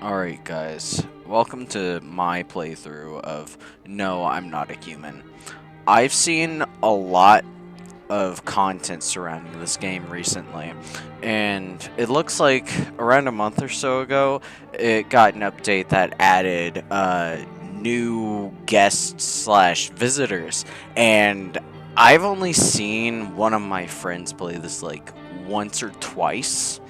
Alright guys, welcome to my playthrough of No, I'm Not a Human. I've seen a lot of content surrounding this game recently, and it looks like around a month or so ago, it got an update that added new guests slash visitors, and I've only seen one of my friends play this like once or twice.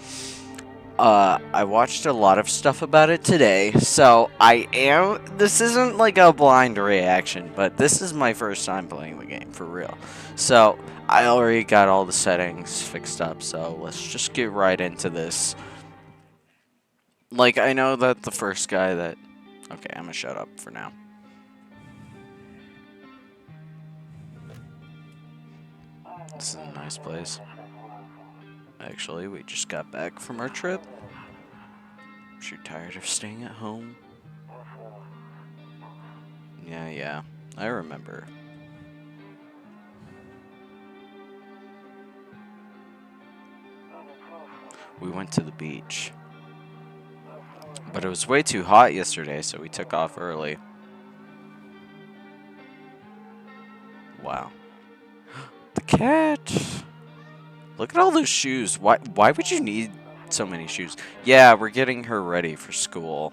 I watched a lot of stuff about it today, so this isn't like a blind reaction, but this is my first time playing the game, for real. So, I already got all the settings fixed up, so let's just get right into this. Like, I know that the first guy that... Okay, I'm gonna shut up for now. This is a nice place. Actually, we just got back from our trip. Aren't you tired of staying at home? Yeah, I remember. We went to the beach. But it was way too hot yesterday, so we took off early. Wow. The cat! Look at all those shoes. Why would you need so many shoes? Yeah, we're getting her ready for school.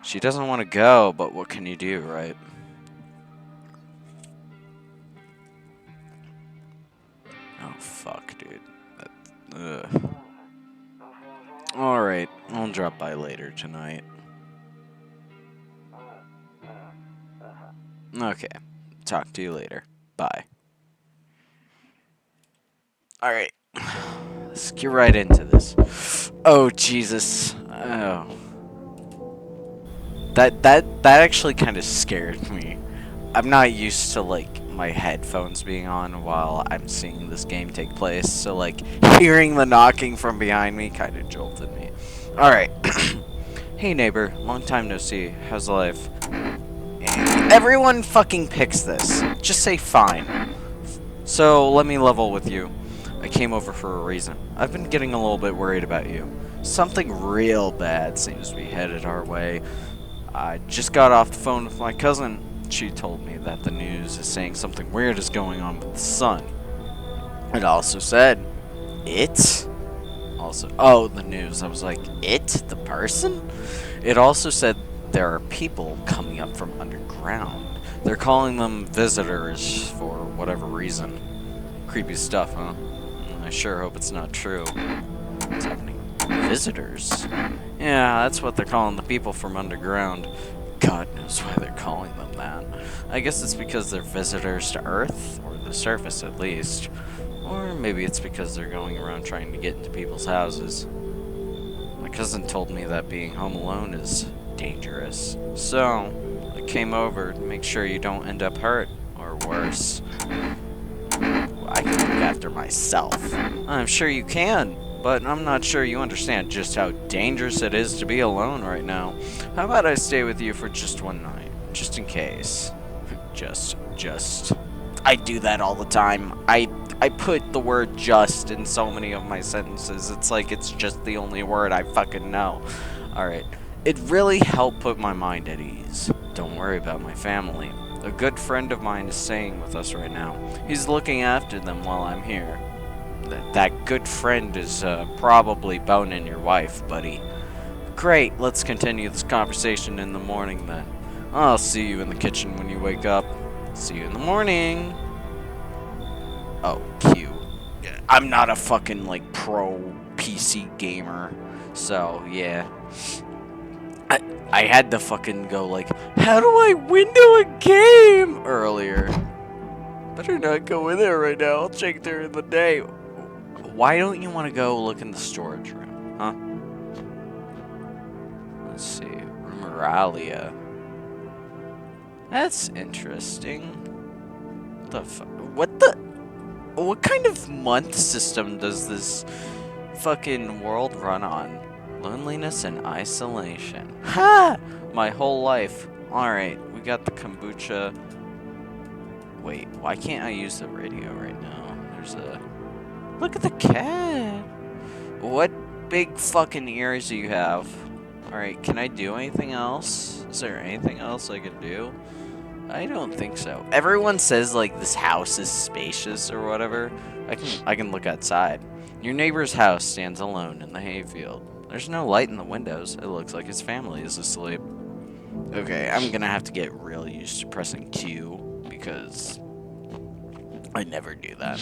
She doesn't want to go, but what can you do, right? Oh, fuck, dude. Ugh. Alright, I'll drop by later tonight. Okay, talk to you later. Bye. Alright, let's get right into this. Oh, Jesus. Oh. That actually kind of scared me. I'm not used to, like, my headphones being on while I'm seeing this game take place, so, like, hearing the knocking from behind me kind of jolted me. Alright. Hey, neighbor. Long time no see. How's life? Everyone fucking picks this. Just say fine. So, let me level with you. I came over for a reason. I've been getting a little bit worried about you. Something real bad seems to be headed our way. I just got off the phone with my cousin. She told me that the news is saying something weird is going on with the sun. It also said, it? Also, oh, the news. I was like, it? The person? It also said there are people coming up from underground. They're calling them visitors for whatever reason. Creepy stuff, huh? I sure hope it's not true. What's happening? Visitors? Yeah, that's what they're calling the people from underground. God knows why they're calling them that. I guess it's because they're visitors to Earth, or the surface at least. Or maybe it's because they're going around trying to get into people's houses. My cousin told me that being home alone is dangerous. So, I came over to make sure you don't end up hurt, or worse. I can look after myself. I'm sure you can, but I'm not sure you understand just how dangerous it is to be alone right now. How about I stay with you for just one night, just in case. Just. I do that all the time. I put the word just in so many of my sentences. It's like it's just the only word I fucking know. Alright. It really helped put my mind at ease. Don't worry about my family. A good friend of mine is staying with us right now. He's looking after them while I'm here. That good friend is probably boning your wife, buddy. Great, let's continue this conversation in the morning then. I'll see you in the kitchen when you wake up. See you in the morning. Oh, cute. I'm not a fucking, like, pro PC gamer, so, yeah. I had to fucking go, like, how do I window a game earlier? Better not go in there right now. I'll check there in the day. Why don't you want to go look in the storage room, huh? Let's see. Rumeralia. That's interesting. What kind of month system does this fucking world run on? Loneliness and isolation. Ha! My whole life. Alright, we got the kombucha. Wait, why can't I use the radio right now? There's a... Look at the cat! What big fucking ears do you have? Alright, can I do anything else? Is there anything else I can do? I don't think so. Everyone says like this house is spacious or whatever. I can look outside. Your neighbor's house stands alone in the hayfield. There's no light in the windows. It looks like his family is asleep. Okay, I'm gonna have to get real used to pressing Q because I never do that.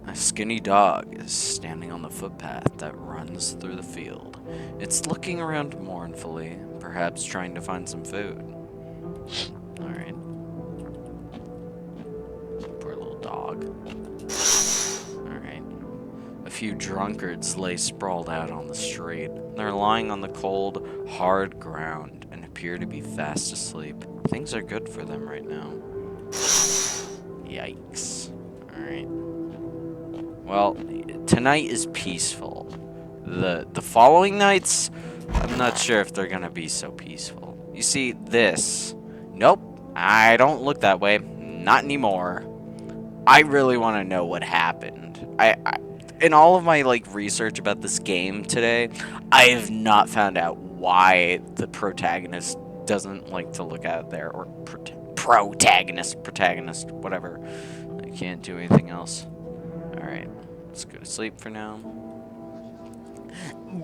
A skinny dog is standing on the footpath that runs through the field. It's looking around mournfully, perhaps trying to find some food. Alright. Poor little dog. Alright. A few drunkards lay sprawled out on the street. They're lying on the cold, hard ground and appear to be fast asleep. Things are good for them right now. Yikes. Alright. Well, tonight is peaceful. The following nights, I'm not sure if they're gonna be so peaceful. You see, this. Nope, I don't look that way. Not anymore. I really want to know what happened. In all of my like research about this game today, I have not found out why the protagonist doesn't like to look out there, or protagonist, whatever. I can't do anything else. Alright, let's go to sleep for now.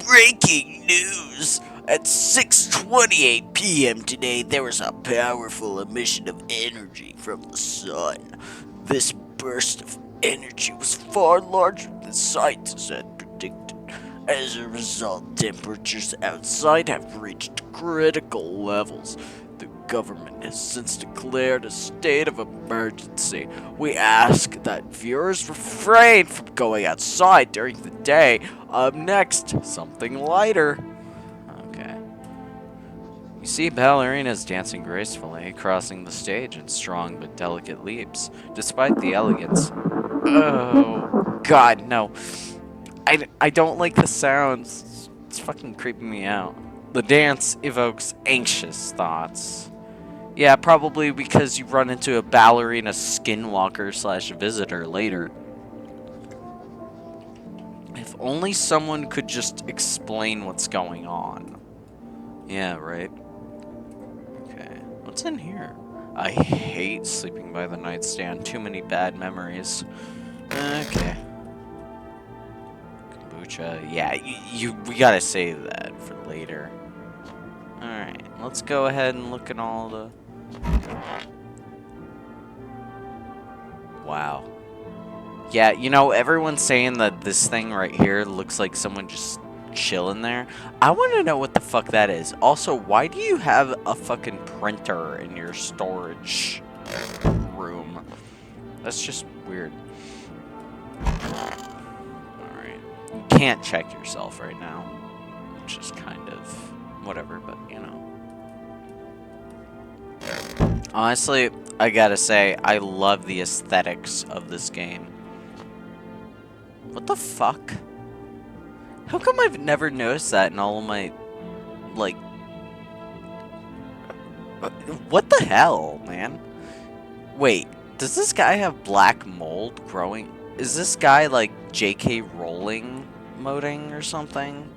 Breaking news! At 6:28 p.m. today, there was a powerful emission of energy from the sun. This burst of energy was far larger than scientists had predicted. As a result, temperatures outside have reached critical levels. The government has since declared a state of emergency. We ask that viewers refrain from going outside during the day. Up next, something lighter. Okay. You see ballerinas dancing gracefully, crossing the stage in strong but delicate leaps, despite the elegance. Oh, God, no. I don't like the sounds. It's fucking creeping me out. The dance evokes anxious thoughts. Yeah, probably because you run into a ballerina skinwalker / visitor later. If only someone could just explain what's going on. Yeah, right. Okay, what's in here? I hate sleeping by the nightstand. Too many bad memories. Okay. Kombucha. Yeah, we gotta save that for later. Alright, let's go ahead and look at all the... Wow. Yeah, you know, everyone's saying that this thing right here looks like someone just chilling there. I want to know what the fuck that is. Also, why do you have a fucking printer in your storage room? That's just weird. Alright. You can't check yourself right now. Which is kind of whatever, but you know. Honestly, I gotta say, I love the aesthetics of this game. What the fuck? How come I've never noticed that in all of my, like... What the hell, man? Wait, does this guy have black mold growing? Is this guy, like, J.K. Rowling moding or something?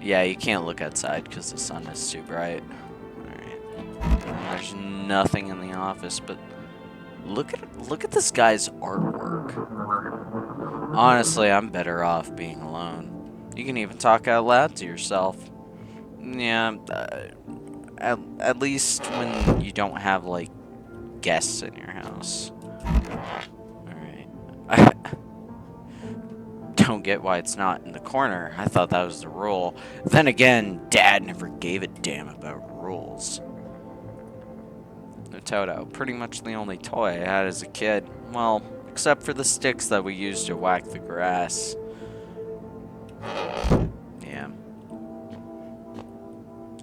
Yeah, you can't look outside because the sun is too bright. Alright. There's nothing in the office, but... Look at this guy's artwork. Honestly, I'm better off being alone. You can even talk out loud to yourself. Yeah, at least when you don't have, like, guests in your house. Alright. Don't get why it's not in the corner. I thought that was the rule. Then again, Dad never gave a damn about rules. The Toto, pretty much the only toy I had as a kid. Well, except for the sticks that we used to whack the grass. Yeah.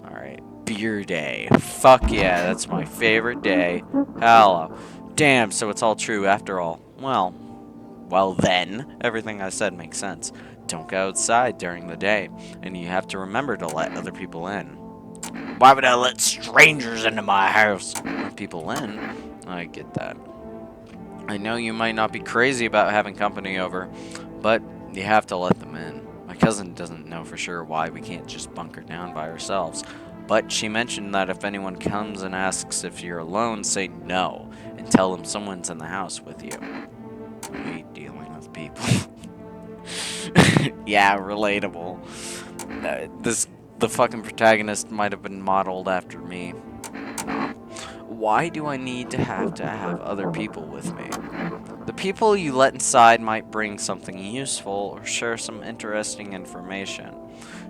Alright, beer day. Fuck yeah, that's my favorite day. Hello. Damn, so it's all true after all. Well then, everything I said makes sense. Don't go outside during the day, and you have to remember to let other people in. Why would I let strangers into my house? Let people in? I get that. I know you might not be crazy about having company over, but you have to let them in. My My cousin doesn't know for sure why we can't just bunker down by ourselves, but she mentioned that if anyone comes and asks if you're alone, say no, and tell them someone's in the house with you. I hate dealing with people. Yeah, relatable. The fucking protagonist might have been modeled after me. Why do I need to have other people with me? The people you let inside might bring something useful or share some interesting information.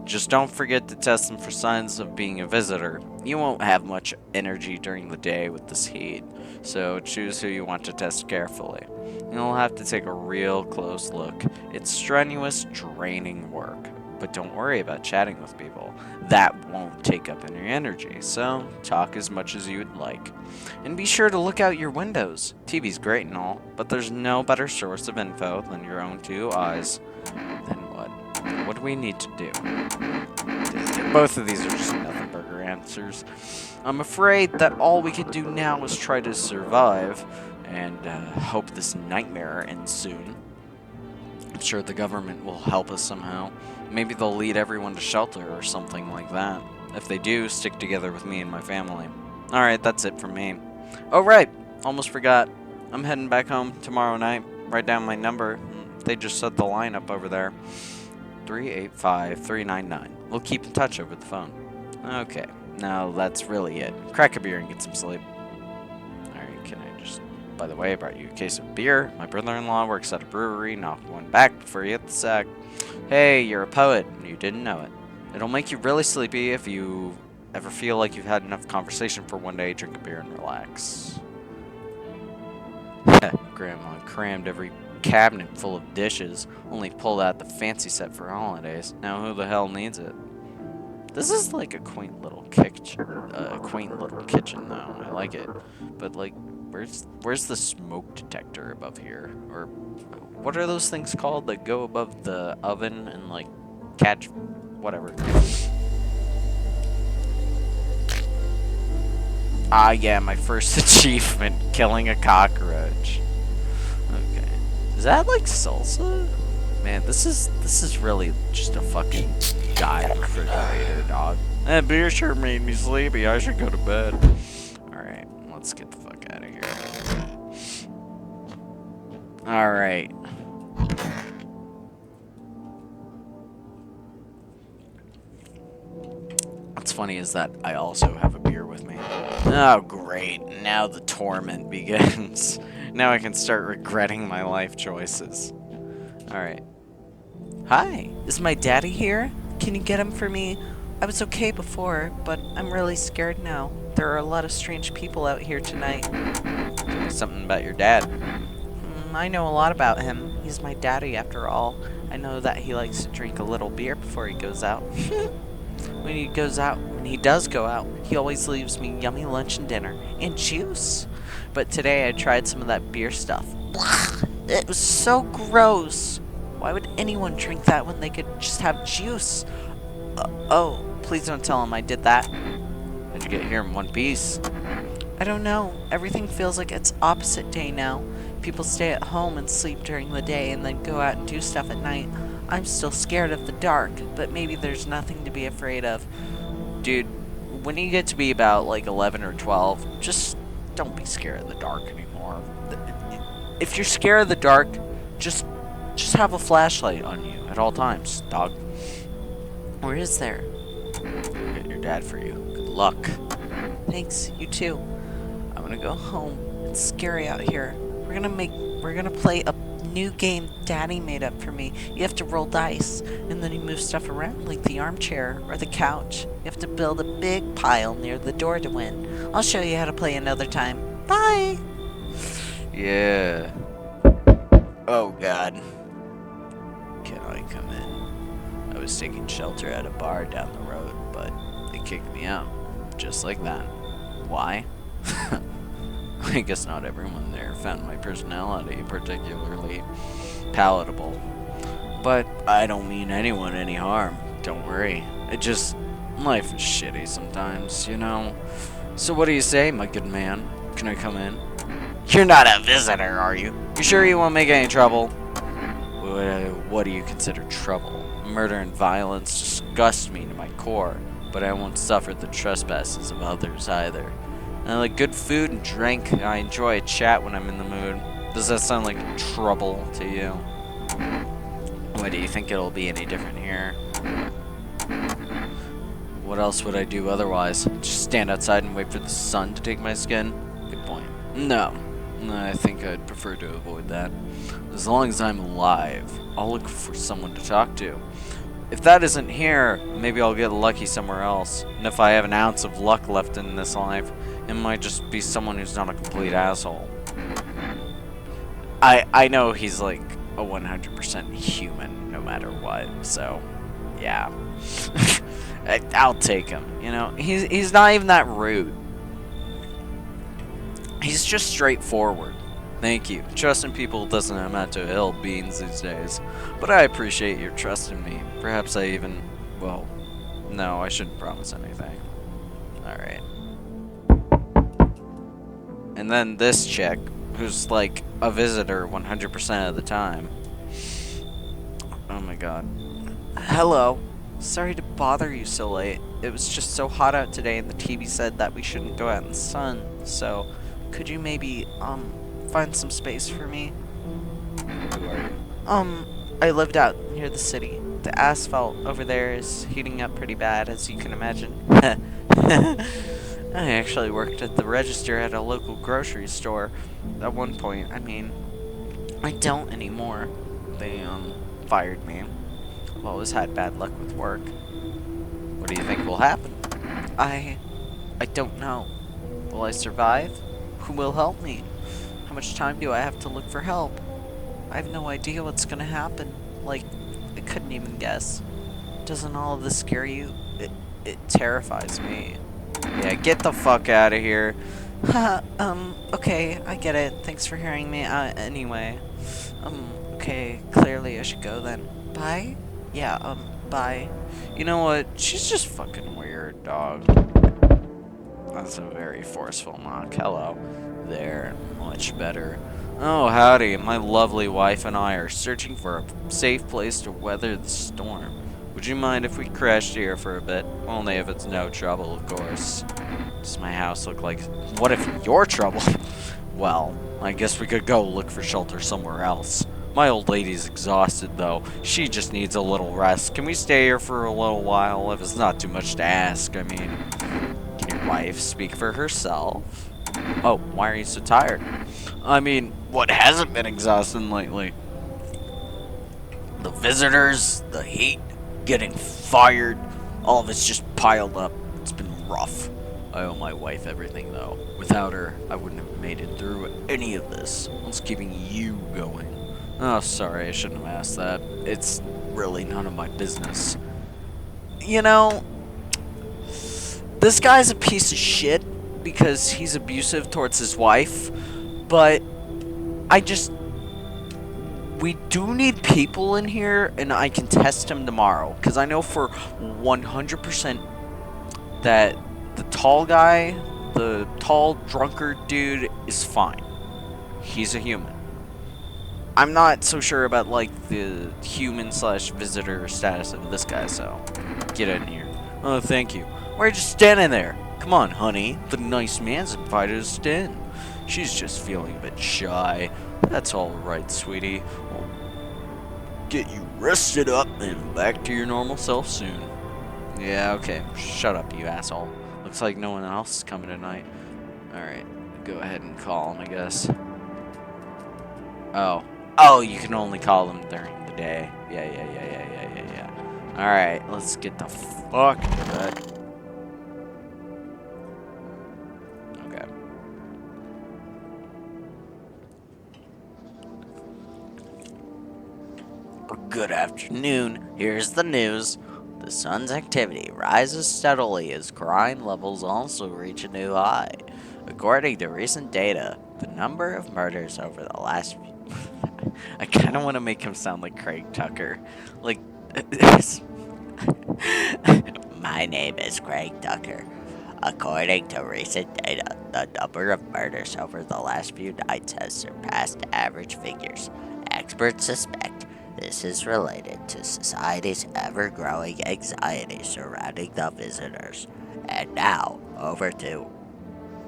Just don't forget to test them for signs of being a visitor. You won't have much energy during the day with this heat, so choose who you want to test carefully. You'll have to take a real close look. It's strenuous, draining work. But don't worry about chatting with people. That won't take up any energy, so talk as much as you would like. And be sure to look out your windows. TV's great and all, but there's no better source of info than your own two eyes. Then what? What do we need to do? Both of these are just nothing burger answers. I'm afraid that all we can do now is try to survive, and hope this nightmare ends soon. I'm sure the government will help us somehow. Maybe they'll lead everyone to shelter or something like that. If they do, stick together with me and my family. Alright, that's it from me. Oh right, almost forgot. I'm heading back home tomorrow night. Write down my number. They just set the line up over there. 385-399. We'll keep in touch over the phone. Okay, now that's really it. Crack a beer and get some sleep. Alright, can I just... By the way, I brought you a case of beer. My brother-in-law works at a brewery. Knock one back before you hit the sack. Hey, you're a poet. You didn't know it. It'll make you really sleepy if you ever feel like you've had enough conversation for one day. Drink a beer and relax. Grandma crammed every cabinet full of dishes, only pulled out the fancy set for holidays. Now who the hell needs it? This is like a quaint little kitchen, though. I like it, but like, where's the smoke detector above here? Or what are those things called that go above the oven and like catch whatever? Ah, yeah, my first achievement, killing a cockroach. Okay, is that like salsa? Man, this is really just a fucking guy refrigerator, dog. That beer sure made me sleepy. I should go to bed. Alright, let's get the fuck out of here. Alright. What's funny is that I also have a beer with me. Oh, great. Now the torment begins. Now I can start regretting my life choices. Alright. Hi, is my daddy here? Can you get him for me? I was okay before, but I'm really scared now. There are a lot of strange people out here tonight. Tell me something about your dad. I know a lot about him. He's my daddy after all. I know that he likes to drink a little beer before he goes out. When he does go out, he always leaves me yummy lunch and dinner, and juice. But today I tried some of that beer stuff. It was so gross. Why would anyone drink that when they could just have juice? Oh, please don't tell him I did that. How'd you get here in one piece? I don't know. Everything feels like it's opposite day now. People stay at home and sleep during the day and then go out and do stuff at night. I'm still scared of the dark, but maybe there's nothing to be afraid of. Dude, when you get to be about like 11 or 12, just don't be scared of the dark anymore. If you're scared of the dark, just have a flashlight on you at all times, dog. Where is there? I'll get your dad for you. Good luck. Thanks, you too. I'm gonna go home. It's scary out here. We're gonna play a new game Daddy made up for me. You have to roll dice, and then you move stuff around like the armchair or the couch. You have to build a big pile near the door to win. I'll show you how to play another time. Bye! Yeah. Oh god. Can I come in? I was taking shelter at a bar down the road, but they kicked me out. Just like that. Why? I guess not everyone there found my personality particularly palatable. But I don't mean anyone any harm. Don't worry. Life is shitty sometimes, you know? So what do you say, my good man? Can I come in? You're not a visitor, are you? You sure you won't make any trouble? What do you consider trouble? Murder and violence disgust me to my core, but I won't suffer the trespasses of others either. I like good food and drink. I enjoy a chat when I'm in the mood. Does that sound like trouble to you? What, do you think it'll be any different here? What else would I do otherwise? Just stand outside and wait for the sun to take my skin? Good point. No, I think I'd prefer to avoid that. As long as I'm alive, I'll look for someone to talk to. If that isn't here, maybe I'll get lucky somewhere else. And if I have an ounce of luck left in this life, it might just be someone who's not a complete asshole. I know he's like a 100% human no matter what, so yeah. I'll take him, you know. He's not even that rude. He's just straightforward. Thank you. Trust in people doesn't amount to ill beans these days. But I appreciate your trust in me. Perhaps I even... well, no, I shouldn't promise anything. Alright. And then this chick, who's like a visitor 100% of the time. Oh my god. Hello. Sorry to bother you so late. It was just so hot out today and the TV said that we shouldn't go out in the sun. So, could you maybe, find some space for me? Who are you? I lived out near the city. The asphalt over there is heating up pretty bad, as you can imagine. I actually worked at the register at a local grocery store at one point. I mean, I don't anymore. They, fired me. I've always had bad luck with work. What do you think will happen? I don't know. Will I survive? Who will help me? How much time do I have to look for help? I have no idea what's gonna happen. Like, I couldn't even guess. Doesn't all of this scare you? It terrifies me. Yeah, get the fuck out of here. Okay, I get it. Thanks for hearing me anyway. Okay, clearly I should go then. Bye? Yeah, bye. You know what? She's just fucking weird, dog. That's a very forceful knock. Hello. There. Much better. Oh, howdy. My lovely wife and I are searching for a safe place to weather the storm. Would you mind if we crashed here for a bit? Only if it's no trouble, of course. Does my house look like... What if you're trouble? Well, I guess we could go look for shelter somewhere else. My old lady's exhausted, though. She just needs a little rest. Can we stay here for a little while, if it's not too much to ask? I mean, can your wife speak for herself? Oh, why are you so tired? I mean, what hasn't been exhausting lately? The visitors, the heat, getting fired, all of it's just piled up. It's been rough. I owe my wife everything, though. Without her, I wouldn't have made it through any of this. What's keeping you going? Oh, sorry, I shouldn't have asked that. It's really none of my business. You know, this guy's a piece of shit because he's abusive towards his wife, but we do need people in here, and I can test him tomorrow, because I know for 100% that the tall guy, the tall drunkard dude, is fine. He's a human. I'm not so sure about, like, the human/visitor status of this guy, so get in here. Oh, thank you. Why are you just standing there? Come on, honey. The nice man's invited us in. She's just feeling a bit shy. That's all right, sweetie. I'll get you rested up and back to your normal self soon. Yeah, okay. Shut up, you asshole. Looks like no one else is coming tonight. Alright, go ahead and call him, I guess. Oh, you can only call them during the day. Yeah. Alright, let's get the fuck into that. Okay. Good afternoon. Here's the news. The sun's activity rises steadily as crime levels also reach a new high. According to recent data, the number of murders over the last few... I kind of want to make him sound like Craig Tucker. Like, my name is Craig Tucker. According to recent data, the number of murders over the last few nights has surpassed average figures. Experts suspect This is related to society's ever-growing anxiety surrounding the visitors. And now, over to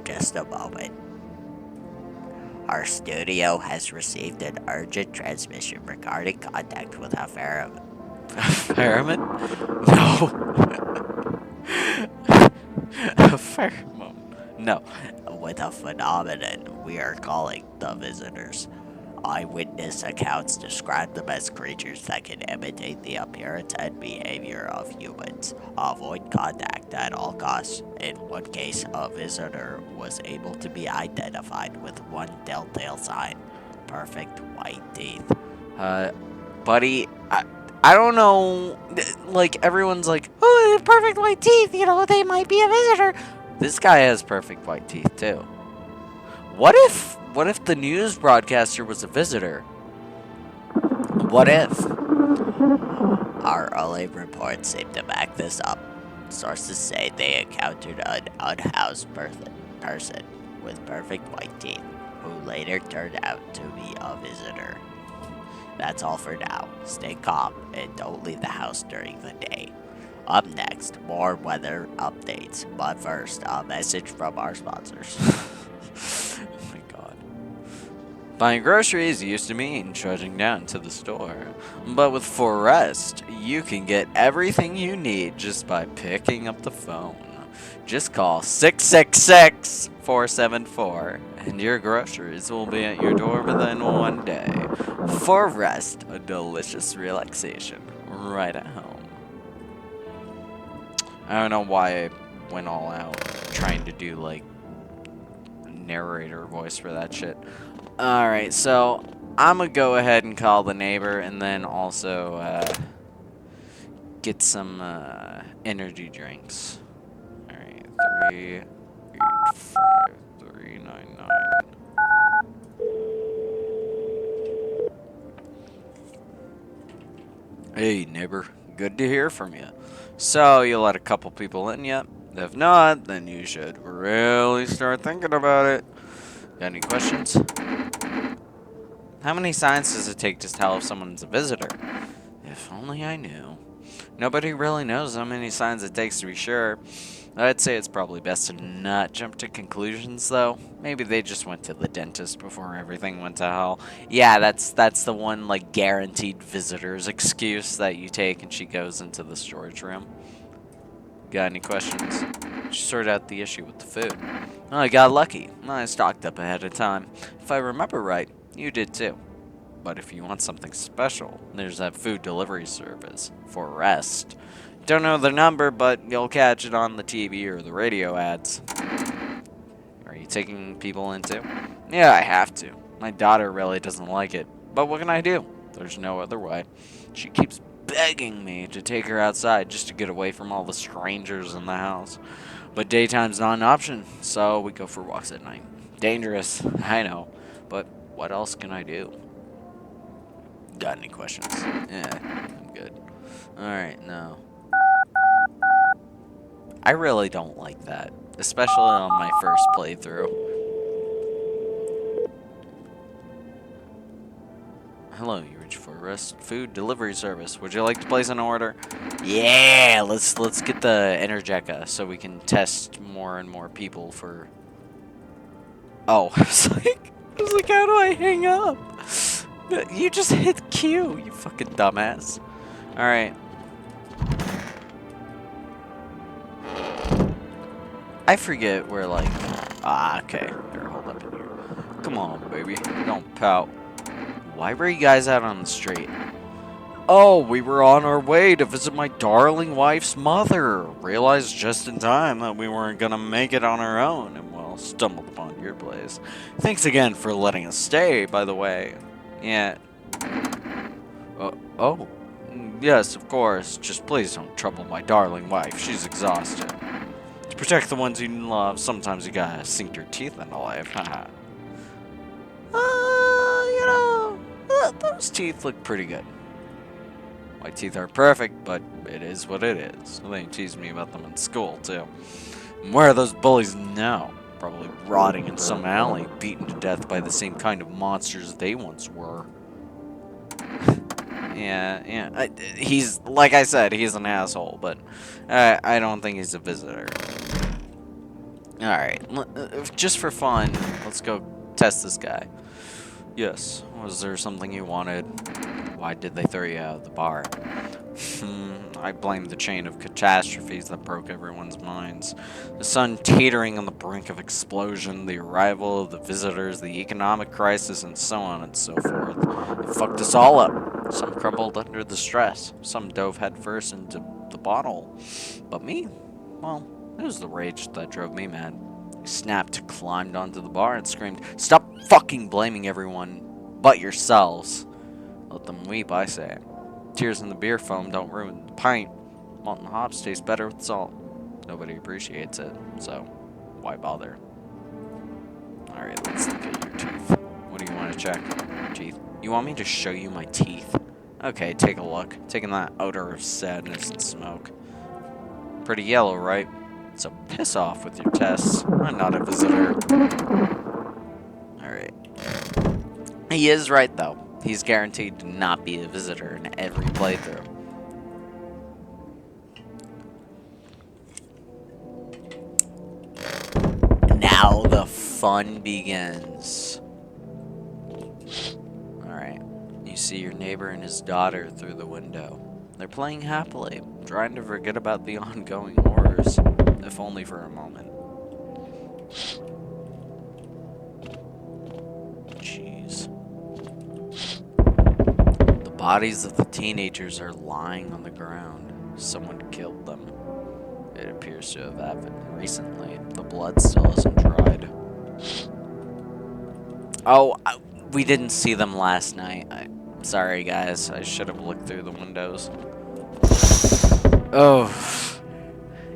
just a moment. Our studio has received an urgent transmission regarding contact with a pheromone. Pheromone? No. A pheromone. No. With a phenomenon we are calling the visitors. Eyewitness accounts describe them as creatures that can imitate the appearance and behavior of humans, avoid contact at all costs. In one case, a visitor was able to be identified with one telltale sign: perfect white teeth. Buddy, I don't know. Like, everyone's like, oh, perfect white teeth, they might be a visitor. This guy has perfect white teeth, too. What if the news broadcaster was a visitor? What if? Our early reports seem to back this up. Sources say they encountered an unhoused person with perfect white teeth, who later turned out to be a visitor. That's all for now. Stay calm and don't leave the house during the day. Up next, more weather updates. But first, a message from our sponsors. Oh my god. Buying groceries used to mean trudging down to the store. But with Forest, you can get everything you need just by picking up the phone. Just call 666-474 and your groceries will be at your door within one day. Forest, a delicious relaxation right at home. I don't know why I went all out trying to do like narrator voice for that shit. Alright, so I'm gonna go ahead and call the neighbor and then also get some energy drinks. Alright, 385-399. Hey neighbor, good to hear from you. So you let a couple people in yet? If not, then you should really start thinking about it. Got any questions? How many signs does it take to tell if someone's a visitor? If only I knew. Nobody really knows how many signs it takes to be sure. I'd say it's probably best to not jump to conclusions, though. Maybe they just went to the dentist before everything went to hell. Yeah, that's the one, like, guaranteed visitor's excuse that you take and she goes into the storage room. Got any questions? Just sort out the issue with the food. Oh, I got lucky. I stocked up ahead of time. If I remember right, you did too. But if you want something special, there's that food delivery service for rest. Don't know the number, but you'll catch it on the TV or the radio ads. Are you taking people in too? Yeah, I have to. My daughter really doesn't like it. But what can I do? There's no other way. She keeps begging me to take her outside just to get away from all the strangers in the house. But daytime's not an option, so we go for walks at night. Dangerous, I know. But what else can I do? Got any questions? Yeah, I'm good. Alright, no. I really don't like that, especially on my first playthrough. Hello, you reached for Rest Food Delivery Service. Would you like to place an order? Yeah, let's get the Energeca so we can test more and more people for. Oh, I was like, how do I hang up? You just hit Q, you fucking dumbass. All right. I forget where, like... okay. Here, hold up in here. Come on, baby. Don't pout. Why were you guys out on the street? Oh, we were on our way to visit my darling wife's mother. Realized just in time that we weren't gonna make it on our own, and, well, stumbled upon your place. Thanks again for letting us stay, by the way. Yeah. Oh. Yes, of course. Just please don't trouble my darling wife. She's exhausted. To protect the ones you love, sometimes you gotta sink your teeth into life. Haha. Those teeth look pretty good. My teeth aren't perfect, but it is what it is. They teased me about them in school, too. And where are those bullies now? Probably rotting in some alley, beaten to death by the same kind of monsters they once were. Yeah. He's, like I said, he's an asshole, but I don't think he's a visitor. Alright, just for fun, let's go test this guy. Yes, was there something you wanted? Why did they throw you out of the bar? I blame the chain of catastrophes that broke everyone's minds. The sun teetering on the brink of explosion, the arrival of the visitors, the economic crisis, and so on and so forth. It fucked us all up. Some crumbled under the stress. Some dove headfirst into the bottle. But me? Well, it was the rage that drove me mad. I snapped, climbed onto the bar, and screamed, "Stop fucking blaming everyone but yourselves." Let them weep, I say. Tears in the beer foam don't ruin the pint. Malt and hops taste better with salt. Nobody appreciates it, so why bother? Alright, let's look at your teeth. What do you want to check? Teeth? You want me to show you my teeth? Okay, take a look. Taking that odor of sadness and smoke. Pretty yellow, right? So piss off with your tests. I'm not a visitor. Alright. He is right, though. He's guaranteed to not be a visitor in every playthrough. Now the fun begins. Alright. You see your neighbor and his daughter through the window. They're playing happily, trying to forget about the ongoing horrors, if only for a moment. Jeez. The bodies of the teenagers are lying on the ground. Someone killed them. It appears to have happened recently. The blood still isn't dried. Oh, we didn't see them last night. Sorry, guys. I should have looked through the windows. Oh.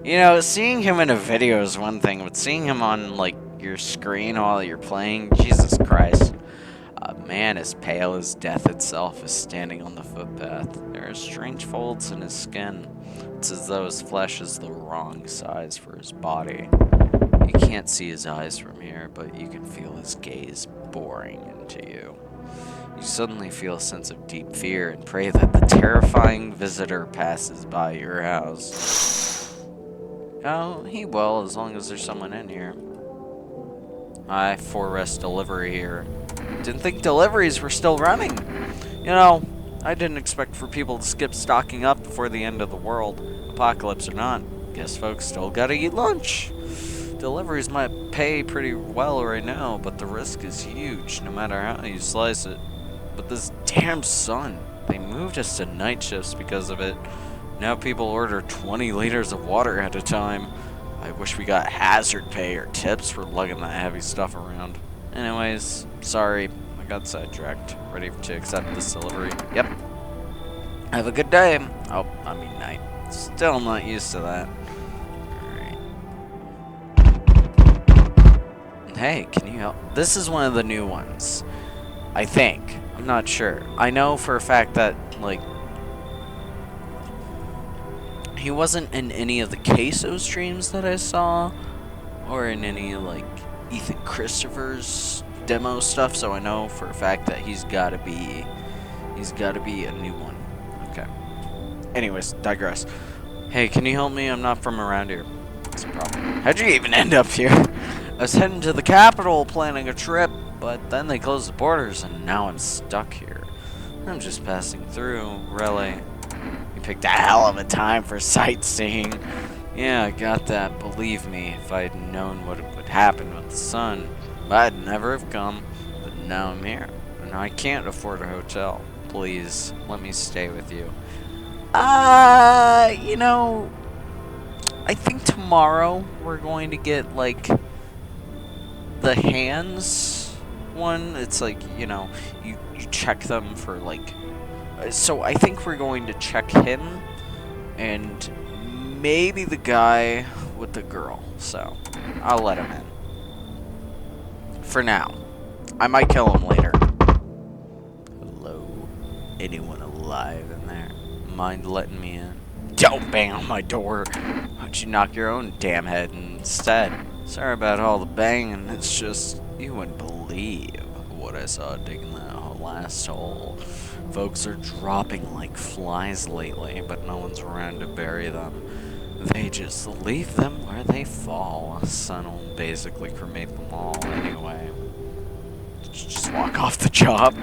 You know, seeing him in a video is one thing, but seeing him on, like, your screen while you're playing, Jesus Christ. A man as pale as death itself is standing on the footpath. There are strange folds in his skin. It's as though his flesh is the wrong size for his body. You can't see his eyes from here, but you can feel his gaze boring into you. You suddenly feel a sense of deep fear and pray that the terrifying visitor passes by your house. Oh, he will, as long as there's someone in here. I forest delivery here. Didn't think deliveries were still running. You know, I didn't expect for people to skip stocking up before the end of the world. Apocalypse or not, guess folks still gotta eat lunch. Deliveries might pay pretty well right now, but the risk is huge, no matter how you slice it. But this damn sun, they moved us to night shifts because of it. Now people order 20 liters of water at a time. I wish we got hazard pay or tips for lugging that heavy stuff around. Anyways, sorry, I got sidetracked. Ready to accept this delivery? Yep. Have a good day. Oh, I mean night. Still not used to that. Alright. Hey, can you help? This is one of the new ones. I think. I'm not sure. I know for a fact that, like, he wasn't in any of the Queso streams that I saw, or in any, like, Ethan Christopher's demo stuff, so I know for a fact that he's gotta be a new one. Okay. Anyways, digress. Hey, can you help me? I'm not from around here. That's a problem. How'd you even end up here? I was heading to the capital planning a trip, but then they closed the borders and now I'm stuck here. I'm just passing through, really. You picked a hell of a time for sightseeing. Yeah, I got that. Believe me, if I'd known what would happen with the sun, I'd never have come. But now I'm here, and I can't afford a hotel. Please, let me stay with you. You know, I think tomorrow we're going to get, like, the hands one. It's like, you know, you check them for, like, so I think we're going to check him and maybe the guy with the girl, so I'll let him in. For now. I might kill him later. Hello? Anyone alive in there? Mind letting me in? Don't bang on my door! Why'd you knock your own damn head instead? Sorry about all the banging, it's just, you wouldn't believe what I saw digging that last hole. Folks are dropping like flies lately, but no one's around to bury them. They just leave them where they fall. Sun will basically cremate them all anyway. Just walk off the job.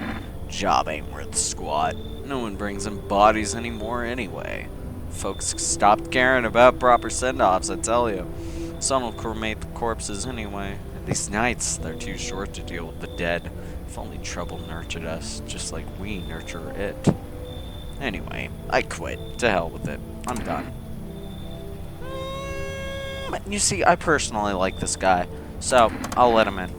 Job ain't worth squat. No one brings in bodies anymore anyway. Folks stopped caring about proper send-offs, I tell you. Sun will cremate the corpses anyway. These nights, they're too short to deal with the dead. If only trouble nurtured us, just like we nurture it. Anyway, I quit. To hell with it. I'm done. You see, I personally like this guy, so I'll let him in.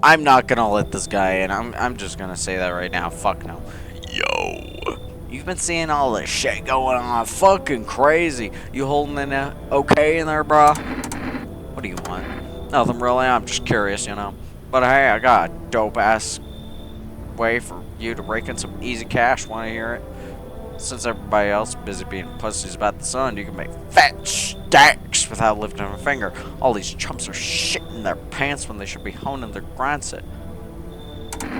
I'm not gonna let this guy in. I'm just gonna say that right now. Fuck no. Yo. You've been seeing all this shit going on. Fucking crazy. You holding in okay in there, bro? What do you want? Nothing really. I'm just curious, you know. But hey, I got a dope-ass way for you to rake in some easy cash. Want to hear it? Since everybody else is busy being pussies about the sun, you can make fat stacks without lifting a finger. All these chumps are shitting their pants when they should be honing their grindset.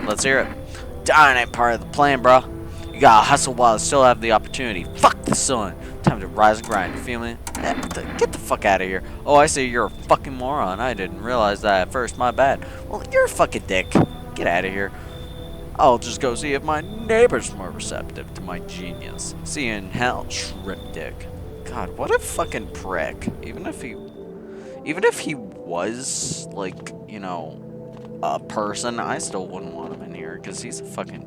Let's hear it. Dying ain't part of the plan, bro. You gotta hustle while you still have the opportunity. Fuck the sun. Time to rise and grind, you feel me? Get the fuck out of here. Oh, I see you're a fucking moron. I didn't realize that at first, my bad. Well, you're a fucking dick. Get out of here. I'll just go see if my neighbor's more receptive to my genius. See you in hell, shrimp dick. God, what a fucking prick. Even if he was, like, you know, a person, I still wouldn't want him in here, because he's a fucking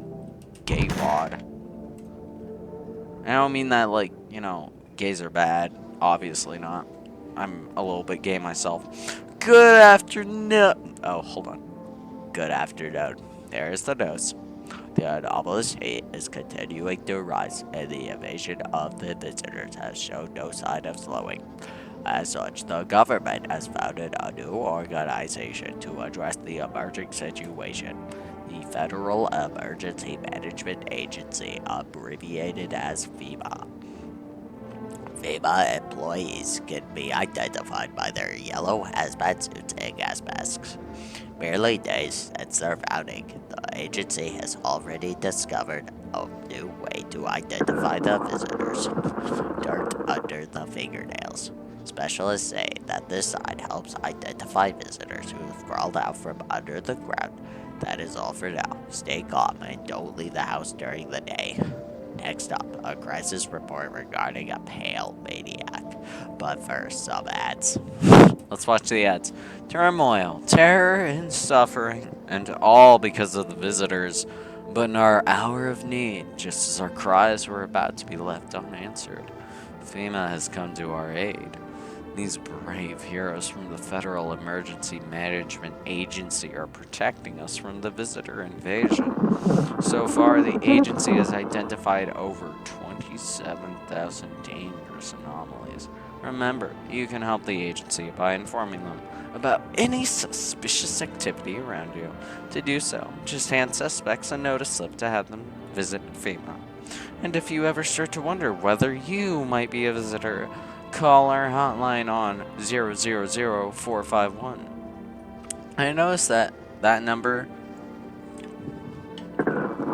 gay wad. I don't mean that, like, you know, gays are bad. Obviously not. I'm a little bit gay myself. Good afternoon. Oh, hold on. Good afternoon. There's the news. The anomalous heat is continuing to rise, and the invasion of the visitors has shown no sign of slowing. As such, the government has founded a new organization to address the emerging situation. The Federal Emergency Management Agency, abbreviated as FEMA. FEMA employees can be identified by their yellow hazmat suits and gas masks. Barely days since their founding, the agency has already discovered a new way to identify the visitors. Dirt under the fingernails. Specialists say that this sign helps identify visitors who have crawled out from under the ground. That is all for now. Stay calm and don't leave the house during the day. Next up, a crisis report regarding a pale maniac. But first, some ads. Let's watch the ads. Turmoil, terror, and suffering, and all because of the visitors. But in our hour of need, just as our cries were about to be left unanswered, FEMA has come to our aid. These brave heroes from the Federal Emergency Management Agency are protecting us from the visitor invasion. So far, the agency has identified over 27,000 dangerous anomalies. Remember, you can help the agency by informing them about any suspicious activity around you. To do so, just hand suspects a notice slip to have them visit FEMA. And if you ever start to wonder whether you might be a visitor, call our hotline on 000-451. I noticed that number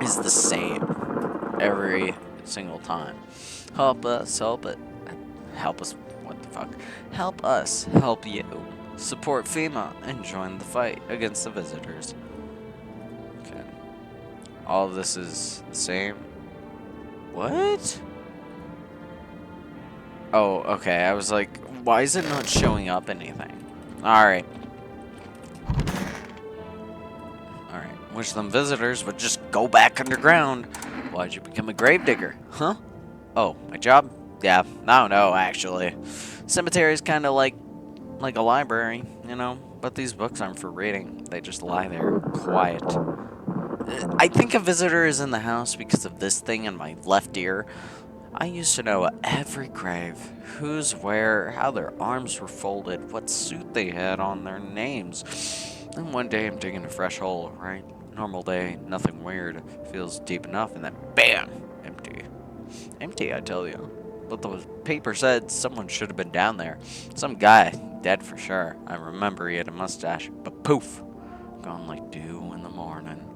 is the same every single time. Help us, help it. Help us, what the fuck? Help us, help you. Support FEMA and join the fight against the visitors. Okay. All of this is the same. What? Oh, okay. I was like, why is it not showing up anything? Alright. Alright. Wish them visitors would just go back underground. Why'd you become a gravedigger? Huh? Oh, my job? Yeah, I don't know, actually. Cemetery is kind of like a library, you know? But these books aren't for reading. They just lie there, quiet. I think a visitor is in the house because of this thing in my left ear. I used to know every grave, who's where, how their arms were folded, what suit they had on, their names. Then one day I'm digging a fresh hole, right? Normal day, nothing weird, feels deep enough, and then BAM! Empty. Empty, I tell you. But the paper said someone should have been down there. Some guy Dead for sure. I remember he had a mustache, but poof, gone like dew in the morning.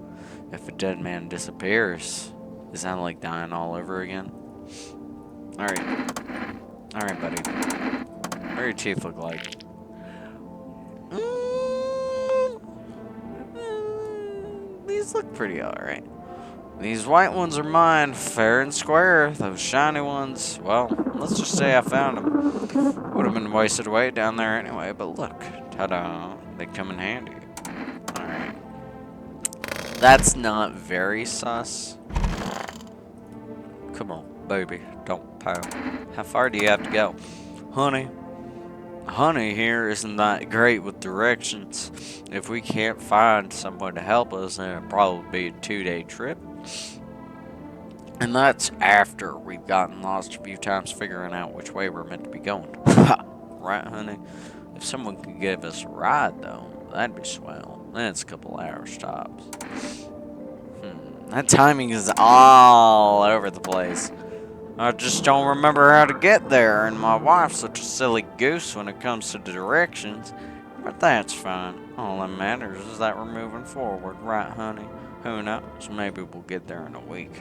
If a dead man disappears, is that like dying all over again? Alright. Alright, buddy. What do your teeth look like? These look pretty alright. These white ones are mine, fair and square. Those shiny ones, well, let's just say I found them. Would have been wasted away down there anyway, but look. Ta-da. They come in handy. Alright. That's not very sus. Come on, baby. Don't pout. How far do you have to go? Honey. Honey here isn't that great with directions. If we can't find someone to help us, then it'll probably be a 2-day trip. And that's after we've gotten lost a few times figuring out which way we're meant to be going. Right, honey? If someone could give us a ride, though, that'd be swell. Then it's a couple hours tops. That timing is all over the place. I just don't remember how to get there, and my wife's such a silly goose when it comes to directions. But that's fine. All that matters is that we're moving forward, right, honey? Who knows? Maybe we'll get there in a week.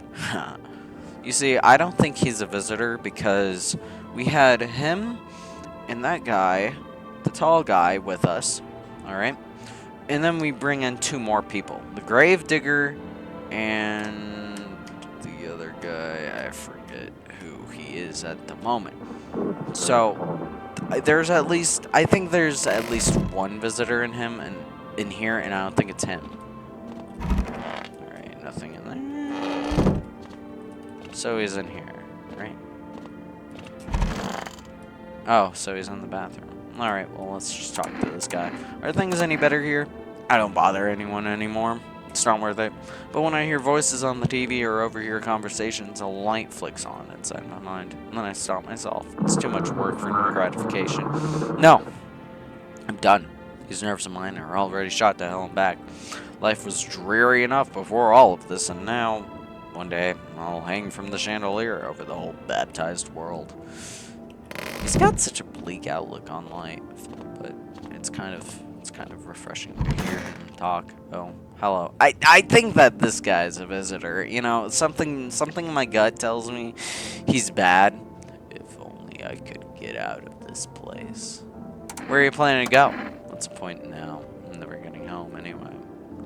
You see, I don't think he's a visitor because we had him and that guy, the tall guy, with us. Alright? And then we bring in 2 more people. The grave digger and the other guy, I forget who he is at the moment. So there's at least, I think there's at least 1 visitor in him and in here, and I don't think it's him. All right, nothing in there. So he's in here, right? Oh, so he's in the bathroom. All right, well, let's just talk to this guy. Are things any better here? I don't bother anyone anymore. It's not worth it. But when I hear voices on the TV or overhear conversations, a light flicks on inside my mind. And then I stop myself. It's too much work for no gratification. No. I'm done. These nerves of mine are already shot to hell and back. Life was dreary enough before all of this, and now, one day, I'll hang from the chandelier over the whole baptized world. He's got such a bleak outlook on life, but it's kind of refreshing to hear him talk. Oh, hello. I think that this guy's a visitor. You know, something in my gut tells me he's bad. If only I could get out of this place. Where are you planning to go? What's the point now? I'm never getting home anyway.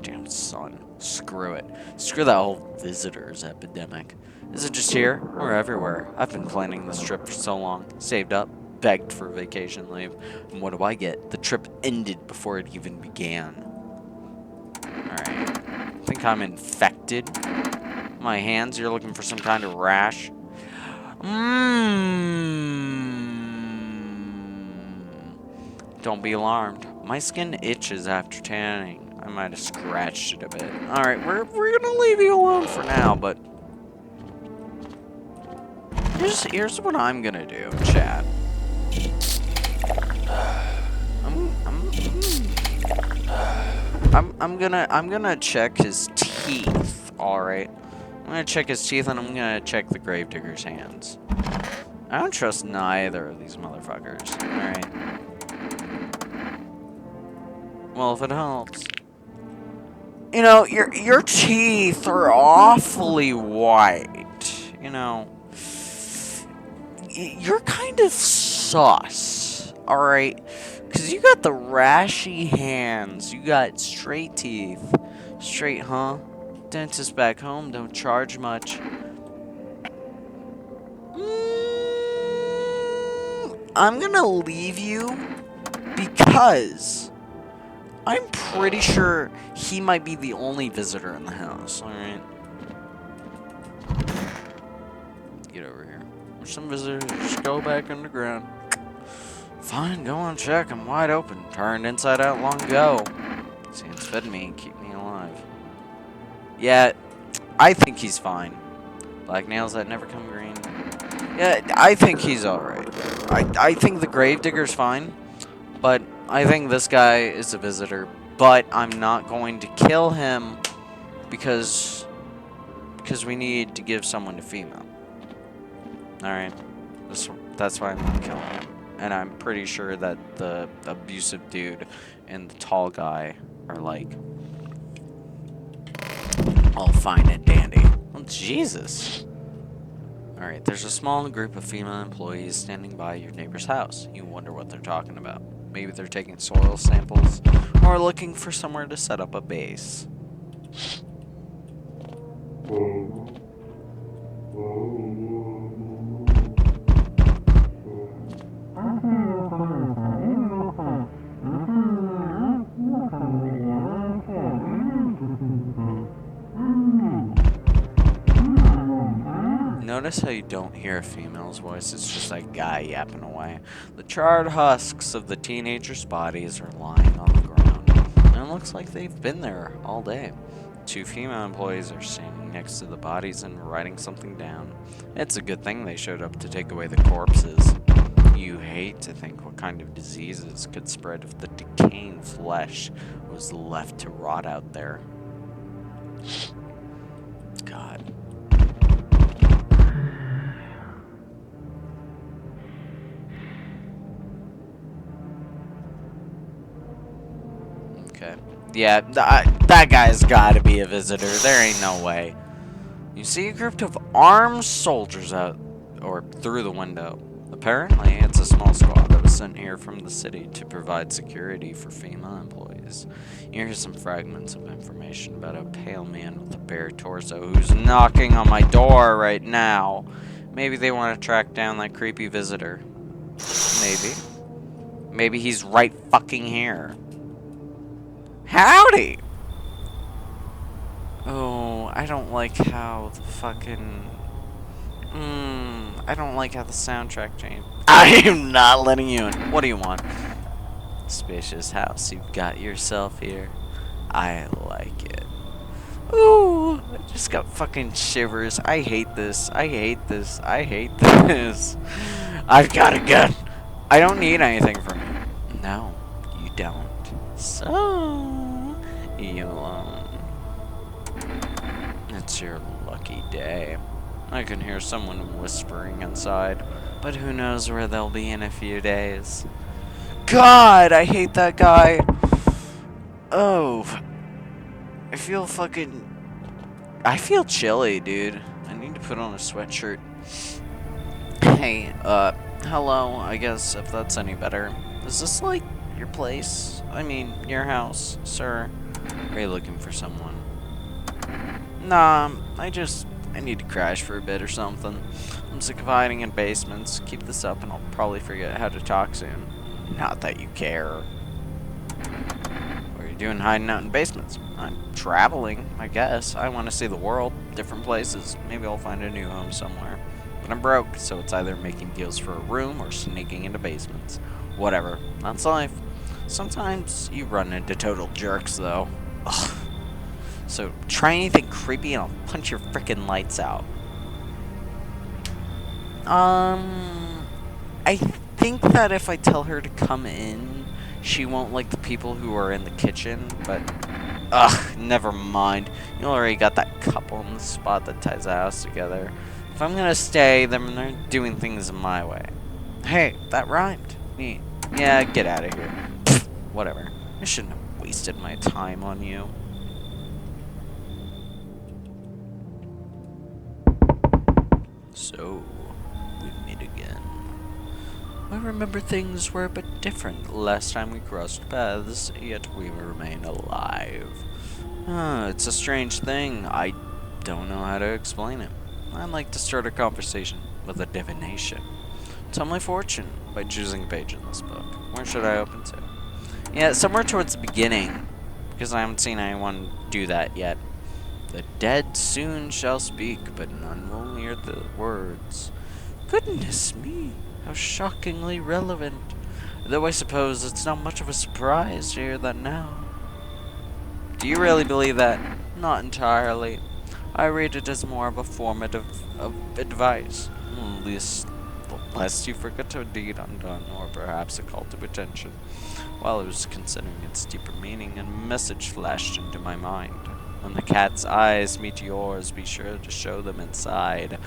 Damn sun. Screw it. Screw that whole visitors epidemic. Is it just here or everywhere? I've been planning this trip for so long. Saved up, begged for vacation leave. And what do I get? The trip ended before it even began. Alright. I think I'm infected. My hands, you're looking for some kind of rash. Don't be alarmed. My skin itches after tanning. I might have scratched it a bit. Alright, we're gonna leave you alone for now, but here's what I'm gonna do, chat. I'm gonna check his teeth, alright? I'm gonna check his teeth and I'm gonna check the gravedigger's hands. I don't trust neither of these motherfuckers, alright? Well, if it helps. You know, your teeth are awfully white. You know, you're kind of sus, alright? Because you got the rashy hands. You got straight teeth. Straight, huh? Dentist back home don't charge much. I'm gonna leave you because I'm pretty sure he might be the only visitor in the house, alright? Get over here. There's some visitors, just go back underground. Fine, go on, check. I'm wide open. Turned inside out long ago. Sands fed me and keep me alive. Yeah, I think he's fine. Black nails that never come green. Yeah, I think he's alright. I think the gravedigger's fine. But I think this guy is a visitor. But I'm not going to kill him because we need to give someone to female. Alright. That's why I'm not killing him. and I'm pretty sure that the abusive dude and the tall guy are like all fine and dandy. Oh, Jesus. Alright, there's a small group of female employees standing by your neighbor's house. You wonder what they're talking about. Maybe they're taking soil samples, or looking for somewhere to set up a base. Notice how you don't hear a female's voice, it's just that guy yapping away. The charred husks of the teenagers' bodies are lying on the ground, and it looks like they've been there all day. Two female employees are standing next to the bodies and writing something down. It's a good thing they showed up to take away the corpses. You hate to think what kind of diseases could spread if the decaying flesh was left to rot out there. God. Okay. Yeah, that guy's gotta be a visitor. There ain't no way. You see a group of armed soldiers out, or through the window. Apparently, it's a small squad that was sent here from the city to provide security for female employees. You hear some fragments of information about a pale man with a bare torso who's knocking on my door right now. Maybe they want to track down that creepy visitor. Maybe. Maybe he's right fucking here. Howdy! Oh, I don't like how the fucking... I don't like how the soundtrack changed. I am not letting you in. What do you want? Spacious house you've got yourself here. I like it. Ooh, I just got fucking shivers. I hate this. I hate this. I hate this. I've got a gun. I don't need anything from you. No, you don't. So, you alone. It's your lucky day. I can hear someone whispering inside, but who knows where they'll be in a few days. God, I hate that guy. Oh, I feel chilly, dude. I need to put on a sweatshirt. Hey, hello, I guess if that's any better. Is this like your place? I mean, your house, sir? Are you looking for someone? Nah, I need to crash for a bit or something. I'm sick of hiding in basements. Keep this up and I'll probably forget how to talk soon. Not that you care. What are you doing hiding out in basements? I'm traveling, I guess. I want to see the world, different places. Maybe I'll find a new home somewhere. But I'm broke, so it's either making deals for a room or sneaking into basements. Whatever. That's life. Sometimes you run into total jerks, though. Ugh. So try anything creepy and I'll punch your frickin' lights out. I think that if I tell her to come in, she won't like the people who are in the kitchen, but never mind. You already got that couple in the spot that ties the house together. If I'm gonna stay, then they're doing things my way. Hey, that rhymed. Neat. Yeah, get out of here. Whatever. I shouldn't have wasted my time on you. So, we meet again. I remember things were a bit different last time we crossed paths, yet we remain alive. It's a strange thing. I don't know how to explain it. I'd like to start a conversation with a divination. Tell my fortune by choosing a page in this book. Where should I open to? Yeah, somewhere towards the beginning, because I haven't seen anyone do that yet. The dead soon shall speak, but none will hear the words. Goodness me, how shockingly relevant. Though I suppose it's not much of a surprise to hear that now. Do you really believe that? Not entirely. I read it as more of a formative of advice. Lest you forget a deed undone, or perhaps a call to attention. While I was considering its deeper meaning, a message flashed into my mind. When the cat's eyes meet yours, be sure to show them inside.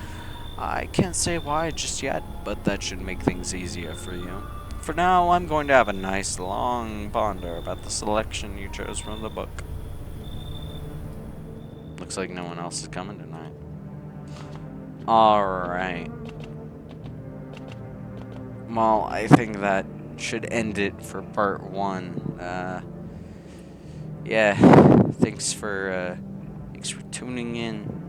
I can't say why just yet, but that should make things easier for you. For now, I'm going to have a nice long ponder about the selection you chose from the book. Looks like no one else is coming tonight. Alright. Well, I think that should end it for part 1. Yeah, thanks for tuning in.